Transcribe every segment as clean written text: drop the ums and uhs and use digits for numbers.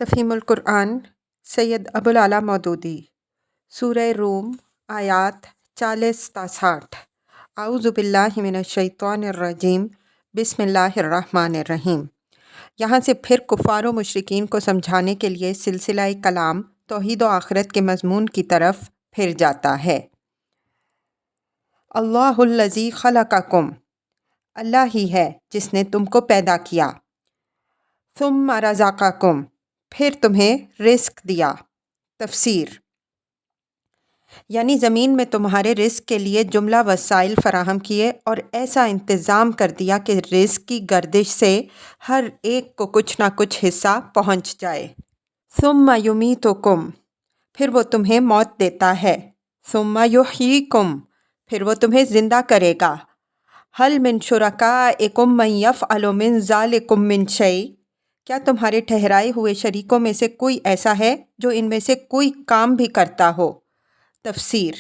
تفہیم القرآن سید ابوالعلا مودودی سورہ روم آیات 40 تا 60 اعوذ باللہ من الشیطان الرجیم بسم اللہ الرحمن الرحیم۔ یہاں سے پھر کفار و مشرکین کو سمجھانے کے لیے سلسلہ کلام توحید و آخرت کے مضمون کی طرف پھر جاتا ہے۔ اللہ الذی خلقکم، اللہ ہی ہے جس نے تم کو پیدا کیا۔ ثم رزقکم، پھر تمہیں رزق دیا۔ تفسیر یعنی زمین میں تمہارے رزق کے لیے جملہ وسائل فراہم کیے اور ایسا انتظام کر دیا کہ رزق کی گردش سے ہر ایک کو کچھ نہ کچھ حصہ پہنچ جائے۔ ثم یمیتکم، پھر وہ تمہیں موت دیتا ہے۔ ثم یحییکم، پھر وہ تمہیں زندہ کرے گا۔ هل من شرکائکم من یفعل من ذلکم من شیء، کیا تمہارے ٹھہرائے ہوئے شریکوں میں سے کوئی ایسا ہے جو ان میں سے کوئی کام بھی کرتا ہو؟ تفسیر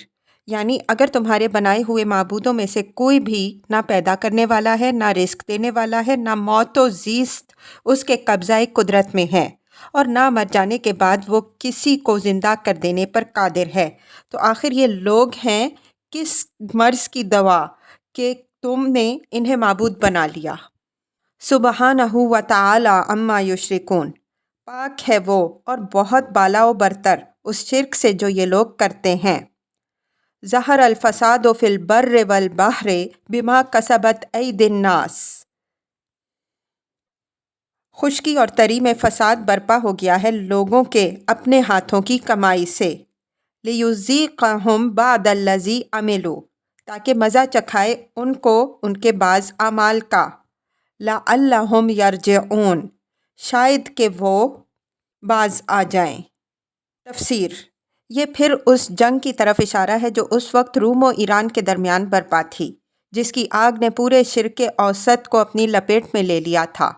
یعنی اگر تمہارے بنائے ہوئے معبودوں میں سے کوئی بھی نہ پیدا کرنے والا ہے، نہ رزق دینے والا ہے، نہ موت و زیست اس کے قبضۂ قدرت میں ہے، اور نہ مر جانے کے بعد وہ کسی کو زندہ کر دینے پر قادر ہے، تو آخر یہ لوگ ہیں کس مرض کی دوا کہ تم نے انہیں معبود بنا لیا۔ سبحانہ و تعالی عما یشرکون، پاک ہے وہ اور بہت بالا و برتر اس شرک سے جو یہ لوگ کرتے ہیں۔ ظہر الفساد فی البر والبحر بما کسبت ایدی الناس، خشکی اور تری میں فساد برپا ہو گیا ہے لوگوں کے اپنے ہاتھوں کی کمائی سے۔ لیذیقہم بعض الذی عملوا، تاکہ مزہ چکھائے ان کو ان کے بعض اعمال کا۔ لعلہم یرجعون، شاید کہ وہ باز آ جائیں۔ تفسیر یہ پھر اس جنگ کی طرف اشارہ ہے جو اس وقت روم و ایران کے درمیان برپا تھی، جس کی آگ نے پورے شرق اوسط کو اپنی لپیٹ میں لے لیا تھا۔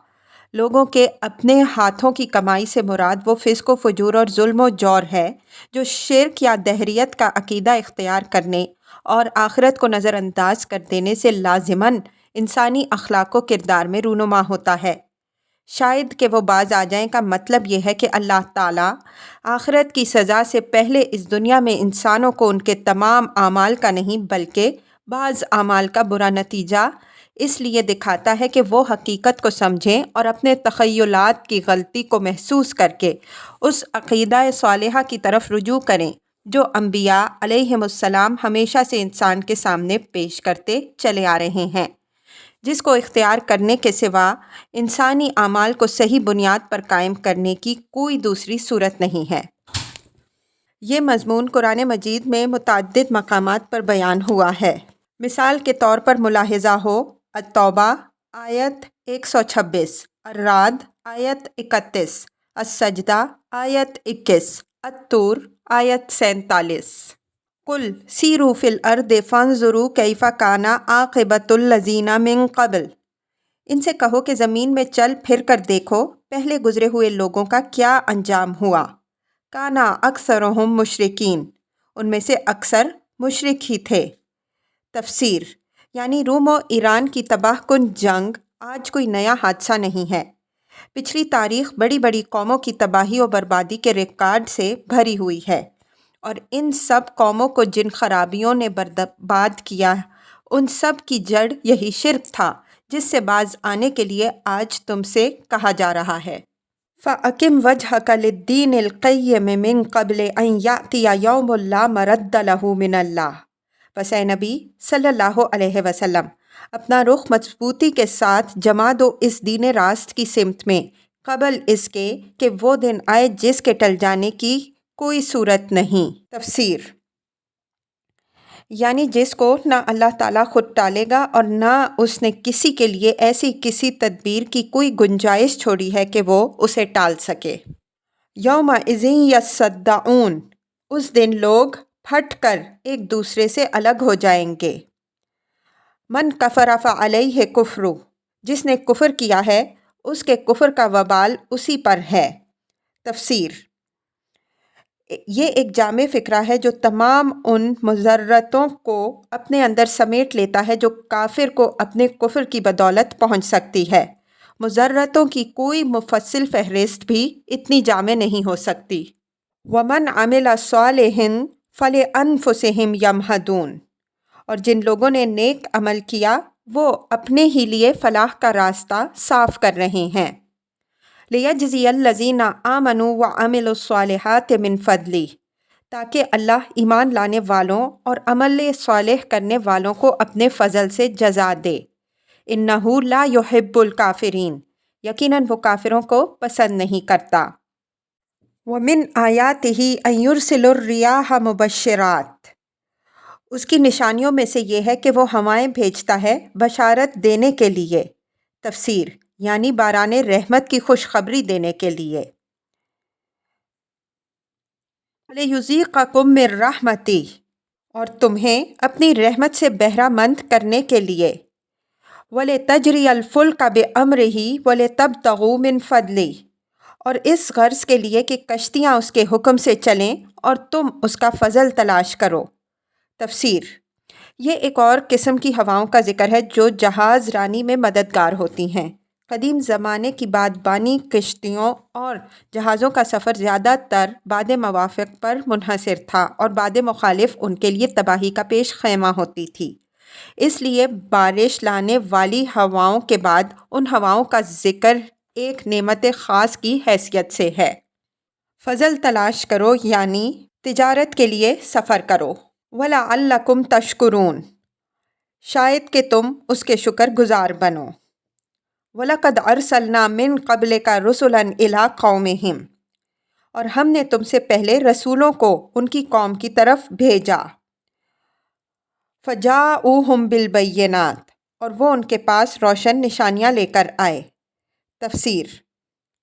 لوگوں کے اپنے ہاتھوں کی کمائی سے مراد وہ فسق و فجور اور ظلم و جور ہے جو شرک یا دہریت کا عقیدہ اختیار کرنے اور آخرت کو نظر انداز کر دینے سے لازماً انسانی اخلاق و کردار میں رونما ہوتا ہے۔ شاید کہ وہ باز آ جائیں کا مطلب یہ ہے کہ اللہ تعالیٰ آخرت کی سزا سے پہلے اس دنیا میں انسانوں کو ان کے تمام اعمال کا نہیں بلکہ بعض اعمال کا برا نتیجہ اس لیے دکھاتا ہے کہ وہ حقیقت کو سمجھیں اور اپنے تخیلات کی غلطی کو محسوس کر کے اس عقیدہ صالحہ کی طرف رجوع کریں جو انبیاء علیہم السلام ہمیشہ سے انسان کے سامنے پیش کرتے چلے آ رہے ہیں، جس کو اختیار کرنے کے سوا انسانی اعمال کو صحیح بنیاد پر قائم کرنے کی کوئی دوسری صورت نہیں ہے۔ یہ مضمون قرآن مجید میں متعدد مقامات پر بیان ہوا ہے۔ مثال کے طور پر ملاحظہ ہو التوبہ آیت 126، الرعد آیت 31، السجدہ آیت 21، الطور آیت 47۔ قل سیروا فی الارض فانظروا کیف کان عاقبۃ الذین من قبل، ان سے کہو کہ زمین میں چل پھر کر دیکھو پہلے گزرے ہوئے لوگوں کا کیا انجام ہوا۔ کان اکثرہم مشرکین، ان میں سے اکثر مشرک ہی تھے۔ تفسیر یعنی روم و ایران کی تباہ کن جنگ آج کوئی نیا حادثہ نہیں ہے۔ پچھلی تاریخ بڑی بڑی قوموں کی تباہی و بربادی کے ریکارڈ سے بھری ہوئی ہے، اور ان سب قوموں کو جن خرابیوں نے برباد کیا ان سب کی جڑ یہی شرک تھا جس سے باز آنے کے لیے آج تم سے کہا جا رہا ہے۔ فَأَقِمْ وَجْهَكَ لِلدِّينِ الْقَيِّمِ مِنْ قَبْلِ أَنْ يَأْتِيَ يَوْمٌ لَا مَرَدَّ لَهُ مِنَ اللَّهِ، بس اے نبی صلی اللہ علیہ وسلم اپنا رخ مضبوطی کے ساتھ جما دو اس دین راست کی سمت میں قبل اس کے کہ وہ دن آئے جس کے ٹل جانے کی کوئی صورت نہیں۔ تفسیر یعنی جس کو نہ اللہ تعالیٰ خود ٹالے گا اور نہ اس نے کسی کے لیے ایسی کسی تدبیر کی کوئی گنجائش چھوڑی ہے کہ وہ اسے ٹال سکے۔ یومئذ یصدعون، اس دن لوگ پھٹ کر ایک دوسرے سے الگ ہو جائیں گے۔ من کفر فعلیہ کفرہ، جس نے کفر کیا ہے اس کے کفر کا وبال اسی پر ہے۔ تفسیر یہ ایک جامع فکرہ ہے جو تمام ان مضرتوں کو اپنے اندر سمیٹ لیتا ہے جو کافر کو اپنے کفر کی بدولت پہنچ سکتی ہے، مضرتوں کی کوئی مفصل فہرست بھی اتنی جامع نہیں ہو سکتی۔ وَمَنْ عَمِلَ صَالِحًا فَلِأَنفُسِهِمْ يَمْهَدُونَ، اور جن لوگوں نے نیک عمل کیا وہ اپنے ہی لیے فلاح کا راستہ صاف کر رہے ہیں۔ لِيَجْزِيَ الَّذِينَ آمَنُوا وَعَمِلُوا الصَّالِحَاتِ مِنْ فَضْلِهِ، تاکہ اللہ ایمان لانے والوں اور عمل صالح کرنے والوں کو اپنے فضل سے جزا دے۔ إِنَّهُ لَا يُحِبُّ الْكَافِرِينَ، یقیناً وہ کافروں کو پسند نہیں کرتا۔ وَمِنْ آيَاتِهِ أَن يُرْسِلُ الرِّيَاحَ مُبَشِّرَاتٍ، اس کی نشانیوں میں سے یہ ہے کہ وہ ہوائیں بھیجتا ہے بشارت دینے کے لیے۔ تفسیر یعنی باران رحمت کی خوشخبری دینے کے لیے۔ لِيُذِيقَكُم مِّن رَّحْمَتِهِ، اور تمہیں اپنی رحمت سے بہرہ مند کرنے کے لیے۔ وَلِتَجْرِيَ الْفُلْكَ بِأَمْرِهِ وَلِتَبْتَغُوا مِن فَضْلِهِ، اور اس غرض کے لیے کہ کشتیاں اس کے حکم سے چلیں اور تم اس کا فضل تلاش کرو۔ تفسیر یہ ایک اور قسم کی ہواؤں کا ذکر ہے جو جہاز رانی میں مددگار ہوتی ہیں۔ قدیم زمانے کی بادبانی کشتیوں اور جہازوں کا سفر زیادہ تر باد موافق پر منحصر تھا اور باد مخالف ان کے لیے تباہی کا پیش خیمہ ہوتی تھی۔ اس لیے بارش لانے والی ہواؤں کے بعد ان ہواؤں کا ذکر ایک نعمت خاص کی حیثیت سے ہے۔ فضل تلاش کرو یعنی تجارت کے لیے سفر کرو۔ وَلَعَلَّكُمْ تَشْكُرُونَ، شاید کہ تم اس کے شکر گزار بنو۔ وَلَقَدْ أَرْسَلْنَا مِن قَبْلِكَ رُسُلًا إِلَىٰ قَوْمِهِمْ، اور ہم نے تم سے پہلے رسولوں کو ان کی قوم کی طرف بھیجا۔ فَجَاءُوهُم بِالْبَيِّنَاتِ، اور وہ ان کے پاس روشن نشانیاں لے کر آئے۔ تفسیر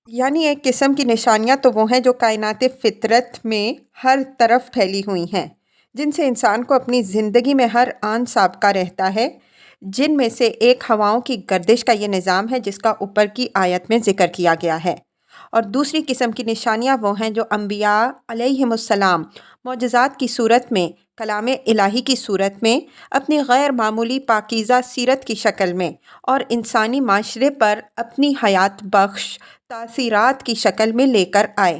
یعنی ایک قسم کی نشانیاں تو وہ ہیں جو کائنات فطرت میں ہر طرف پھیلی ہوئی ہیں، جن سے انسان کو اپنی زندگی میں ہر آن سابقہ رہتا ہے، جن میں سے ایک ہواؤں کی گردش کا یہ نظام ہے جس کا اوپر کی آیت میں ذکر کیا گیا ہے، اور دوسری قسم کی نشانیاں وہ ہیں جو انبیاء علیہم السلام معجزات کی صورت میں، کلام الہی کی صورت میں، اپنی غیر معمولی پاکیزہ سیرت کی شکل میں اور انسانی معاشرے پر اپنی حیات بخش تاثیرات کی شکل میں لے کر آئے۔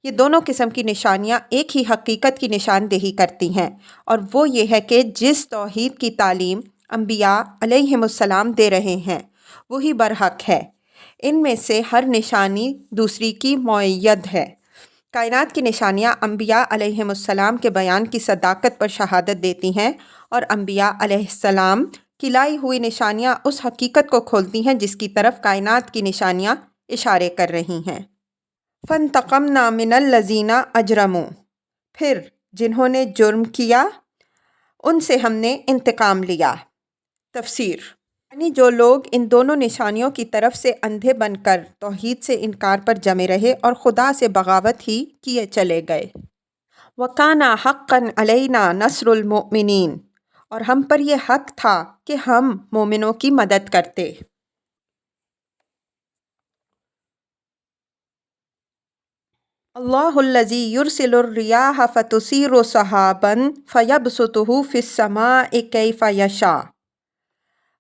یہ دونوں قسم کی نشانیاں ایک ہی حقیقت کی نشاندہی کرتی ہیں، اور وہ یہ ہے کہ جس توحید کی تعلیم انبیاء علیہم السلام دے رہے ہیں وہی برحق ہے۔ ان میں سے ہر نشانی دوسری کی مؤید ہے۔ کائنات کی نشانیاں انبیاء علیہم السلام کے بیان کی صداقت پر شہادت دیتی ہیں، اور انبیاء علیہ السلام کی لائی ہوئی نشانیاں اس حقیقت کو کھولتی ہیں جس کی طرف کائنات کی نشانیاں اشارے کر رہی ہیں۔ فَانْتَقَمْنَا مِنَ الَّذِينَ أَجْرَمُوا، پھر جنہوں نے جرم کیا ان سے ہم نے انتقام لیا۔ تفسیر یعنی جو لوگ ان دونوں نشانیوں کی طرف سے اندھے بن کر توحید سے انکار پر جمے رہے اور خدا سے بغاوت ہی کیے چلے گئے۔ وَكَانَ حَقًّا عَلَيْنَا نَصْرُ الْمُؤْمِنِينَ، اور ہم پر یہ حق تھا کہ ہم مومنوں کی مدد کرتے۔ اللہ الذی یرسل الرياح فتثیر سحابا فیبسطہ فی السماء کیف یشاء،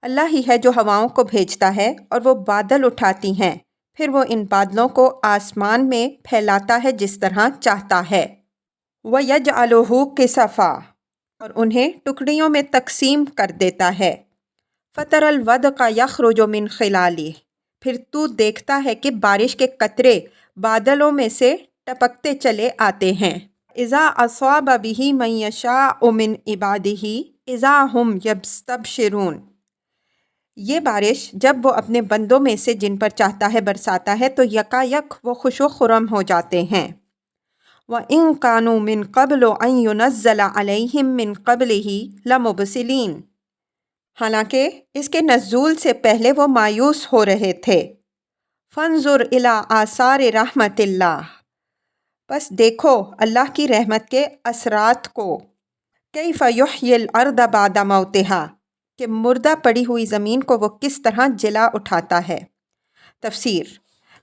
اللہ ہی ہے جو ہواؤں کو بھیجتا ہے اور وہ بادل اٹھاتی ہیں، پھر وہ ان بادلوں کو آسمان میں پھیلاتا ہے جس طرح چاہتا ہے۔ وَيَجْعَلُهُ كِسَفًا، اور انہیں ٹکڑیوں میں تقسیم کر دیتا ہے۔ فَتَرَى الْوَدْقَ يَخْرُجُ مِنْ خِلَالِهِ، پھر تو دیکھتا ہے کہ بارش کے قطرے بادلوں میں سے ٹپکتے چلے آتے ہیں۔ اِذَا أَصَابَ بِهِ مَن يَشَاءُ مِنْ عِبَادِهِ إِذَا هُمْ يَسْتَبْشِرُونَ، یہ بارش جب وہ اپنے بندوں میں سے جن پر چاہتا ہے برساتا ہے تو یکا یک وہ خوش و خرم ہو جاتے ہیں۔ وَإِن كَانُوا مِن قَبْلُ أَن يُنَزَّلَ عَلَيْهِم مِّن قَبْلِهِ لَمُبْسِلِينَ، حالانکہ اس کے نزول سے پہلے وہ مایوس ہو رہے تھے۔ فَانظُرْ إِلَىٰ آثَارِ رَحْمَتِ اللَّهِ، بس دیکھو اللہ کی رحمت کے اثرات کو۔ كَيْفَ يُحْيِي الْأَرْضَ بَعْدَ مَوْتِهَا، کہ مردہ پڑی ہوئی زمین کو وہ کس طرح جلا اٹھاتا ہے۔ تفسیر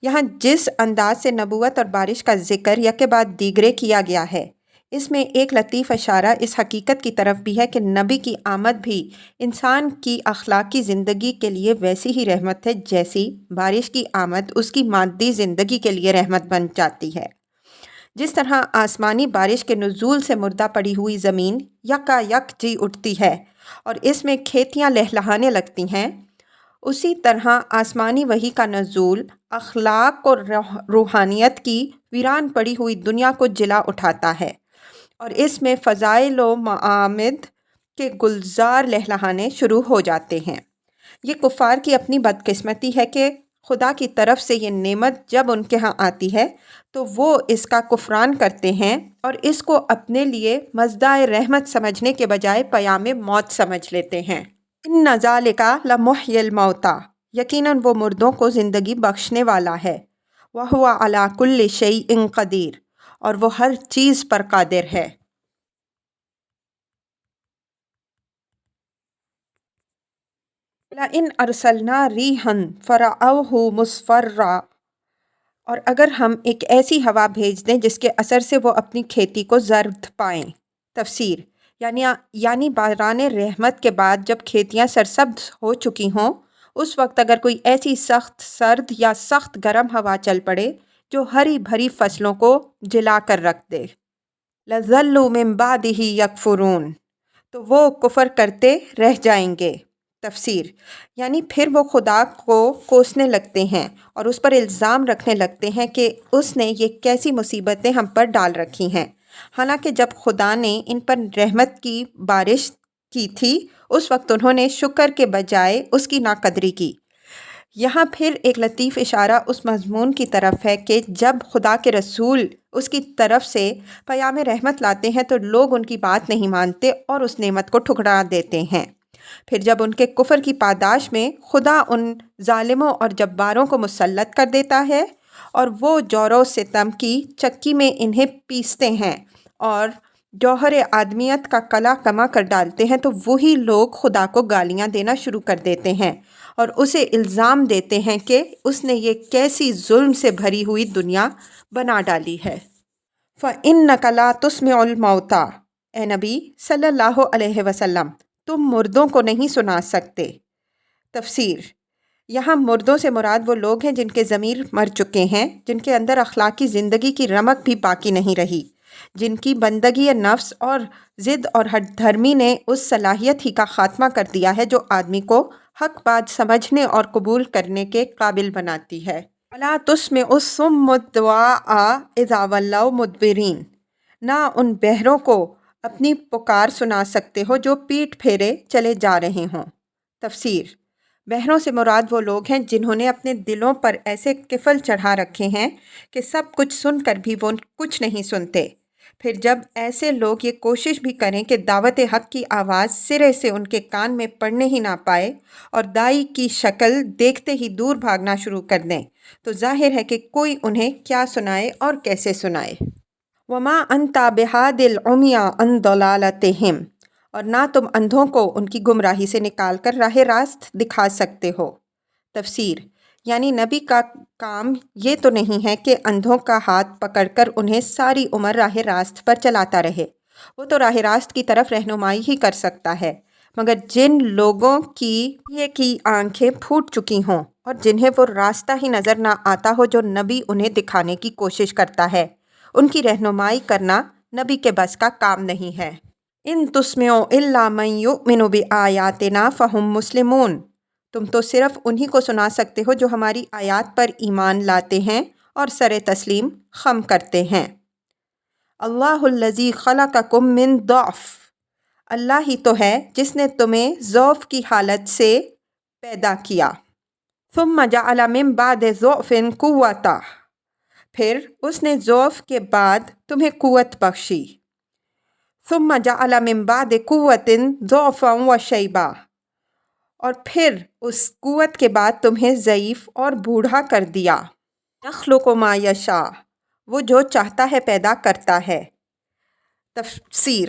یہاں جس انداز سے نبوت اور بارش کا ذکر یکے بعد دیگرے کیا گیا ہے، اس میں ایک لطیف اشارہ اس حقیقت کی طرف بھی ہے کہ نبی کی آمد بھی انسان کی اخلاقی زندگی کے لیے ویسی ہی رحمت ہے جیسی بارش کی آمد اس کی مادی زندگی کے لیے رحمت بن جاتی ہے۔ جس طرح آسمانی بارش کے نزول سے مردہ پڑی ہوئی زمین یکا یک جی اٹھتی ہے اور اس میں کھیتیاں لہلہانے لگتی ہیں، اسی طرح آسمانی وحی کا نزول اخلاق اور روحانیت کی ویران پڑی ہوئی دنیا کو جلا اٹھاتا ہے اور اس میں فضائل و معامد کے گلزار لہلہانے شروع ہو جاتے ہیں۔ یہ کفار کی اپنی بدقسمتی ہے کہ خدا کی طرف سے یہ نعمت جب ان کے ہاں آتی ہے تو وہ اس کا کفران کرتے ہیں اور اس کو اپنے لیے مزدہ رحمت سمجھنے کے بجائے پیام موت سمجھ لیتے ہیں۔ ان ذالک لمحی الموتیٰ، یقیناً وہ مردوں کو زندگی بخشنے والا ہے، وہو علی کل شیء قدیر، اور وہ ہر چیز پر قادر ہے۔ لئن ارسلنا ریحا فرأوہ مصفرا، اور اگر ہم ایک ایسی ہوا بھیج دیں جس کے اثر سے وہ اپنی کھیتی کو زرد پائیں۔ تفسیر یعنی باران رحمت کے بعد جب کھیتیاں سرسبز ہو چکی ہوں اس وقت اگر کوئی ایسی سخت سرد یا سخت گرم ہوا چل پڑے جو ہری بھری فصلوں کو جلا کر رکھ دے، لَظَلُّوا مِن بَعْدِهِ يَكْفُرُونَ، تو وہ کفر کرتے رہ جائیں گے۔ تفسیر یعنی پھر وہ خدا کو کوسنے لگتے ہیں اور اس پر الزام رکھنے لگتے ہیں کہ اس نے یہ کیسی مصیبتیں ہم پر ڈال رکھی ہیں، حالانکہ جب خدا نے ان پر رحمت کی بارش کی تھی اس وقت انہوں نے شکر کے بجائے اس کی ناقدری کی۔ یہاں پھر ایک لطیف اشارہ اس مضمون کی طرف ہے کہ جب خدا کے رسول اس کی طرف سے پیام رحمت لاتے ہیں تو لوگ ان کی بات نہیں مانتے اور اس نعمت کو ٹھکرا دیتے ہیں۔ پھر جب ان کے کفر کی پاداش میں خدا ان ظالموں اور جباروں کو مسلط کر دیتا ہے اور وہ جور و ستم کی چکی میں انہیں پیستے ہیں اور جوہر آدمیت کا کلا کما کر ڈالتے ہیں تو وہی لوگ خدا کو گالیاں دینا شروع کر دیتے ہیں اور اسے الزام دیتے ہیں کہ اس نے یہ کیسی ظلم سے بھری ہوئی دنیا بنا ڈالی ہے۔ فَإِنَّكَ لَا تُسْمِعُ الْمَوْتَىٰ، اے نبی صلی اللہ علیہ وسلم تم مردوں کو نہیں سنا سکتے۔ تفسیر یہاں مردوں سے مراد وہ لوگ ہیں جن کے ضمیر مر چکے ہیں، جن کے اندر اخلاقی زندگی کی رمق بھی باقی نہیں رہی، جن کی بندگی نفس اور ضد اور ہٹ دھرمی نے اس صلاحیت ہی کا خاتمہ کر دیا ہے جو آدمی کو حق بات سمجھنے اور قبول کرنے کے قابل بناتی ہے۔ وَلَا تُسْمِعُ الصُّمَّ الدُّعَاءَ إِذَا وَلَّوْا مُدْبِرِينَ، نہ ان بہروں کو اپنی پکار سنا سکتے ہو جو پیٹ پھیرے چلے جا رہے ہوں۔ تفسیر بہروں سے مراد وہ لوگ ہیں جنہوں نے اپنے دلوں پر ایسے قفل چڑھا رکھے ہیں کہ سب کچھ سن کر بھی وہ کچھ نہیں سنتے۔ پھر جب ایسے لوگ یہ کوشش بھی کریں کہ دعوت حق کی آواز سرے سے ان کے کان میں پڑنے ہی نہ پائے اور دائی کی شکل دیکھتے ہی دور بھاگنا شروع کر دیں تو ظاہر ہے کہ کوئی انہیں کیا سنائے اور کیسے سنائے۔ وَمَا أَنْتَ بِهَادِ الْعُمْيَىٰ عَنْ ضَلَالَتِهِمْ، اور نہ تم اندھوں کو ان کی گمراہی سے نکال کر راہ راست دکھا سکتے ہو۔ تفسیر یعنی نبی کا کام یہ تو نہیں ہے کہ اندھوں کا ہاتھ پکڑ کر انہیں ساری عمر راہ راست پر چلاتا رہے، وہ تو راہ راست کی طرف رہنمائی ہی کر سکتا ہے، مگر جن لوگوں کی آنکھیں پھوٹ چکی ہوں اور جنہیں وہ راستہ ہی نظر نہ آتا ہو جو نبی انہیں دکھانے کی کوشش کرتا ہے، ان کی رہنمائی کرنا نبی کے بس کا کام نہیں ہے۔ ان تسمعوا الا من یؤمن بآیاتنا فہم مسلمون، تم تو صرف انہی کو سنا سکتے ہو جو ہماری آیات پر ایمان لاتے ہیں اور سر تسلیم خم کرتے ہیں۔ اللہ الذی خلقکم من ضعف، اللہ ہی تو ہے جس نے تمہیں ضعف کی حالت سے پیدا کیا۔ ثم جعل من بعد ضعف قوة، پھر اس نے ضعف کے بعد تمہیں قوت بخشی۔ ثم جعل من بعد قوة ضعفا وشیبا، اور پھر اس قوت کے بعد تمہیں ضعیف اور بوڑھا کر دیا۔ یخلق ما یشاء، وہ جو چاہتا ہے پیدا کرتا ہے۔ تفسیر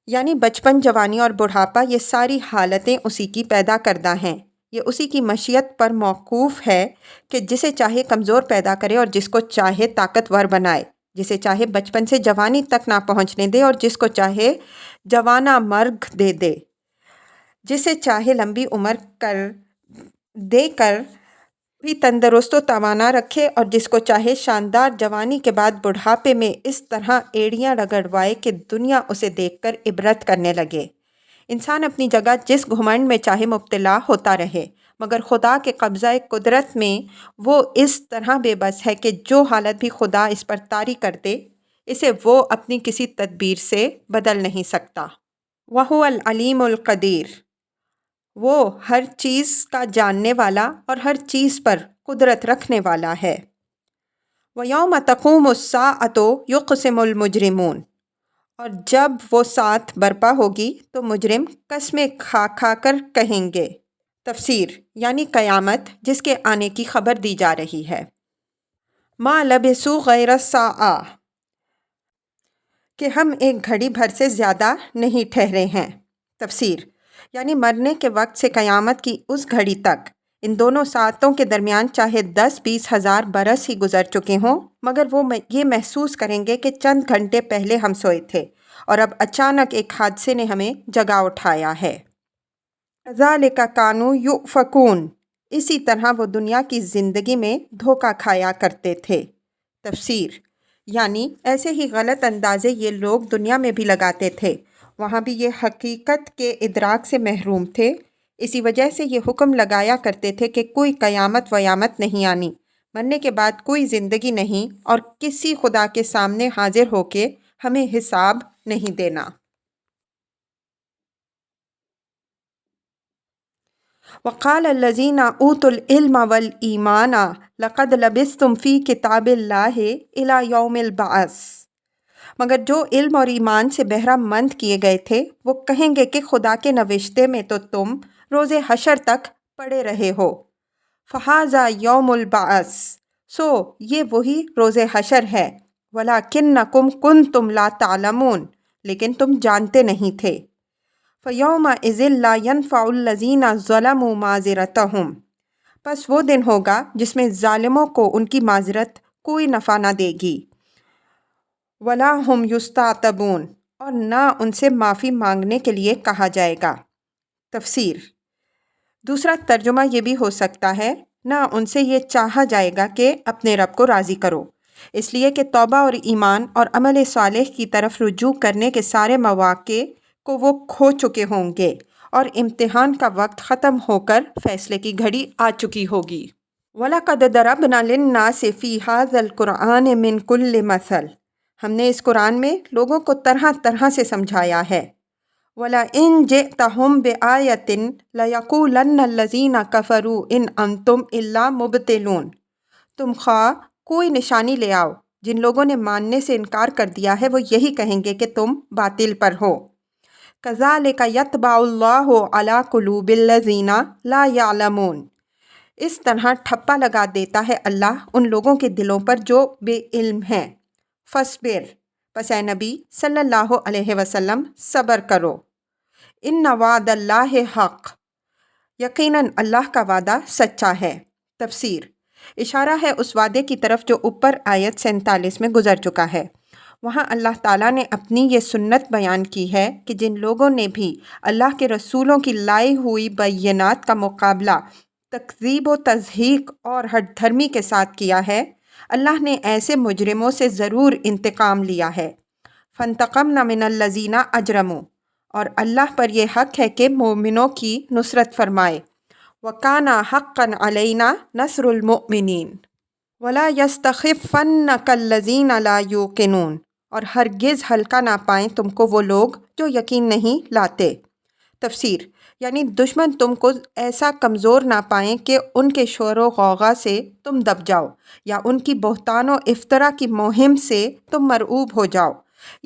یعنی بچپن، جوانی اور بڑھاپا یہ ساری حالتیں اسی کی پیدا کردہ ہیں، یہ اسی کی مشیت پر موقوف ہے کہ جسے چاہے کمزور پیدا کرے اور جس کو چاہے طاقتور بنائے، جسے چاہے بچپن سے جوانی تک نہ پہنچنے دے اور جس کو چاہے جوانہ مرگ دے دے، جسے چاہے لمبی عمر دے کر بھی تندرست و توانا رکھے اور جس کو چاہے شاندار جوانی کے بعد بڑھاپے میں اس طرح ایڑیاں رگڑوائے کہ دنیا اسے دیکھ کر عبرت کرنے لگے۔ انسان اپنی جگہ جس گھمنڈ میں چاہے مبتلا ہوتا رہے، مگر خدا کے قبضہ قدرت میں وہ اس طرح بے بس ہے کہ جو حالت بھی خدا اس پر طاری کر دے، اسے وہ اپنی کسی تدبیر سے بدل نہیں سکتا۔ وَهُوَ الْعَلِيمُ الْقَدِيرُ، وہ ہر چیز کا جاننے والا اور ہر چیز پر قدرت رکھنے والا ہے۔ وَيَوْمَ تَقُومُ السَّاعَةُ يُقْسِمُ الْمُجْرِمُونَ، اور جب وہ ساعت برپا ہوگی تو مجرم قسمیں کھا کھا کر کہیں گے۔ تفسیر یعنی قیامت جس کے آنے کی خبر دی جا رہی ہے۔ مَا لَبِثُوا غَيْرَ السَّاعَةِ، کہ ہم ایک گھڑی بھر سے زیادہ نہیں ٹھہرے ہیں۔ تفسیر یعنی مرنے کے وقت سے قیامت کی اس گھڑی تک ان دونوں ساعتوں کے درمیان چاہے 10-20 ہزار برس ہی گزر چکے ہوں، مگر وہ یہ محسوس کریں گے کہ چند گھنٹے پہلے ہم سوئے تھے اور اب اچانک ایک حادثے نے ہمیں جگا اٹھایا ہے۔ كَذَلِكَ كَانُوا يُؤْفَكُونَ، اسی طرح وہ دنیا کی زندگی میں دھوکہ کھایا کرتے تھے۔ تفسیر یعنی ایسے ہی غلط اندازے یہ لوگ دنیا میں بھی لگاتے تھے، وہاں بھی یہ حقیقت کے ادراک سے محروم تھے، اسی وجہ سے یہ حکم لگایا کرتے تھے کہ کوئی قیامت ویامت نہیں آنی، مرنے کے بعد کوئی زندگی نہیں اور کسی خدا کے سامنے حاضر ہو کے ہمیں حساب نہیں دینا۔ وَقَالَ الَّذِينَ أُوتُوا الْعِلْمَ وَالْإِيمَانَ لَقَدْ لَبِثْتُمْ فِي كِتَابِ اللَّهِ إِلَى يَوْمِ الْبَعْثِ، مگر جو علم اور ایمان سے بہرہ مند کیے گئے تھے وہ کہیں گے کہ خدا کے نوشتے میں تو تم روز حشر تک پڑے رہے ہو۔ فَهَذَا يَوْمُ الْبَعْثِ، سو یہ وہی روز حشر ہے۔ وَلَكِنَّكُمْ كُنْتُمْ لَا تَعْلَمُونَ، لیکن تم جانتے نہیں تھے۔ فَيَوْمَئِذٍ لَا يَنْفَعُ الَّذِينَ ظَلَمُوا مَعْذِرَتُهُمْ، پس وہ دن ہوگا جس میں ظالموں کو ان کی معذرت کوئی نفع نہ دے گی۔ وَلَا هُمْ يُسْتَعْتَبُونَ، اور نہ ان سے معافی مانگنے کے لیے کہا جائے گا۔ تفسیر دوسرا ترجمہ یہ بھی ہو سکتا ہے نہ ان سے یہ چاہا جائے گا کہ اپنے رب کو راضی کرو، اس لیے کہ توبہ اور ایمان اور عمل صالح کی طرف رجوع کرنے کے سارے مواقع کو وہ کھو چکے ہوں گے اور امتحان کا وقت ختم ہو کر فیصلے کی گھڑی آ چکی ہوگی۔ وَلَقَدْ ضَرَبْنَا لِلنَّاسِ فِي هَذَا الْقُرْآنِ مِنْ كُلِّ مَثَلٍ، ہم نے اس قرآن میں لوگوں کو طرح طرح سے سمجھایا ہے۔ وَلَئِنْ جِئْتَهُمْ بِآيَةٍ لَيَقُولَنَّ الَّذِينَ كَفَرُوا إِنْ أَنْتُمْ إِلَّا مُبْطِلُونَ، تم خواہ کوئی نشانی لے آؤ، جن لوگوں نے ماننے سے انکار کر دیا ہے وہ یہی کہیں گے کہ تم باطل پر ہو۔ كَذَلِكَ يَطْبَعُ اللَّهُ عَلَى قُلُوبِ الَّذِينَ لَا يَعْلَمُونَ، اس طرح ٹھپا لگا دیتا ہے اللہ ان لوگوں کے دلوں پر جو بے علم ہیں۔ فَاصْبِرْ، پس اے نبی صلی اللہ علیہ وسلم صبر کرو۔ إِنَّ وَعْدَ اللَّهِ حَقٌّ، یقیناً اللہ کا وعدہ سچا ہے۔ تفسیر اشارہ ہے اس وعدے کی طرف جو اوپر آیت 47 میں گزر چکا ہے۔ وہاں اللہ تعالیٰ نے اپنی یہ سنت بیان کی ہے کہ جن لوگوں نے بھی اللہ کے رسولوں کی لائی ہوئی بینات کا مقابلہ تکذیب و تضحیق اور ہٹ دھرمی کے ساتھ کیا ہے، اللہ نے ایسے مجرموں سے ضرور انتقام لیا ہے۔ فَانْتَقَمْنَا مِنَ الَّذِينَ أَجْرَمُوا، اور اللہ پر یہ حق ہے کہ مومنوں کی نصرت فرمائے۔ وَكَانَ حَقًّا عَلَيْنَا نَصْرُ الْمُؤْمِنِينَ وَلَا يَسْتَخِفَّنَّكَ الَّذِينَ لَا يُوقِنُونَ، اور ہرگز ہلکا نہ پائیں تم کو وہ لوگ جو یقین نہیں لاتے۔ تفسیر یعنی دشمن تم کو ایسا کمزور نہ پائیں کہ ان کے شور و غوغا سے تم دب جاؤ، یا ان کی بہتان و افطرا کی مہم سے تم مرعوب ہو جاؤ،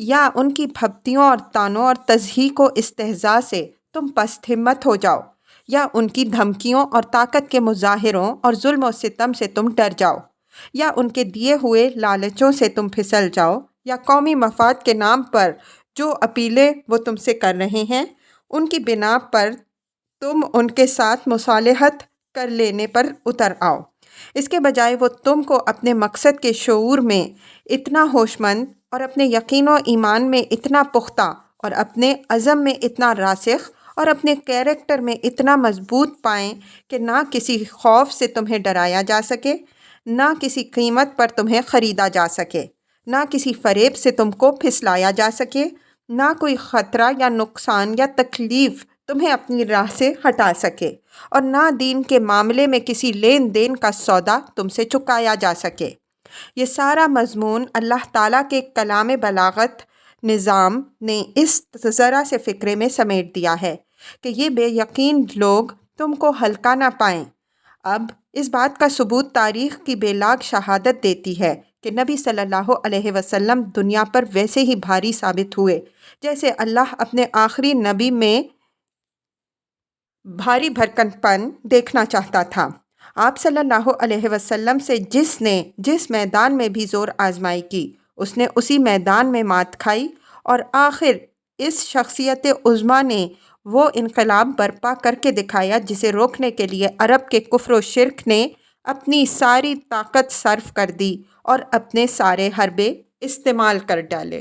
یا ان کی بھپتیوں اور تانوں اور تضحیک و استہزاء سے تم پست ہمت ہو جاؤ، یا ان کی دھمکیوں اور طاقت کے مظاہروں اور ظلم و ستم سے تم ڈر جاؤ، یا ان کے دیے ہوئے لالچوں سے تم پھسل جاؤ، یا قومی مفاد کے نام پر جو اپیلیں وہ تم سے کر رہے ہیں ان کی بنا پر تم ان کے ساتھ مصالحت کر لینے پر اتر آؤ، اس کے بجائے وہ تم کو اپنے مقصد کے شعور میں اتنا ہوش مند اور اپنے یقین و ایمان میں اتنا پختہ اور اپنے عزم میں اتنا راسخ اور اپنے کیریکٹر میں اتنا مضبوط پائیں کہ نہ کسی خوف سے تمہیں ڈرایا جا سکے، نہ کسی قیمت پر تمہیں خریدا جا سکے، نہ کسی فریب سے تم کو پھسلایا جا سکے، نہ کوئی خطرہ یا نقصان یا تکلیف تمہیں اپنی راہ سے ہٹا سکے، اور نہ دین کے معاملے میں کسی لین دین کا سودا تم سے چکایا جا سکے۔ یہ سارا مضمون اللہ تعالیٰ کے کلام بلاغت نظام نے اس ذرا سے فقرے میں سمیٹ دیا ہے کہ یہ بے یقین لوگ تم کو ہلکا نہ پائیں۔ اب اس بات کا ثبوت تاریخ کی بے لاگ شہادت دیتی ہے کہ نبی صلی اللہ علیہ وسلم دنیا پر ویسے ہی بھاری ثابت ہوئے جیسے اللہ اپنے آخری نبی میں بھاری بھرکن پن دیکھنا چاہتا تھا۔ آپ صلی اللہ علیہ وسلم سے جس نے جس میدان میں بھی زور آزمائی کی، اس نے اسی میدان میں مات کھائی، اور آخر اس شخصیت عظمیٰ نے وہ انقلاب برپا کر کے دکھایا جسے روکنے کے لیے عرب کے کفر و شرک نے اپنی ساری طاقت صرف کر دی اور اپنے سارے حربے استعمال کر ڈالے۔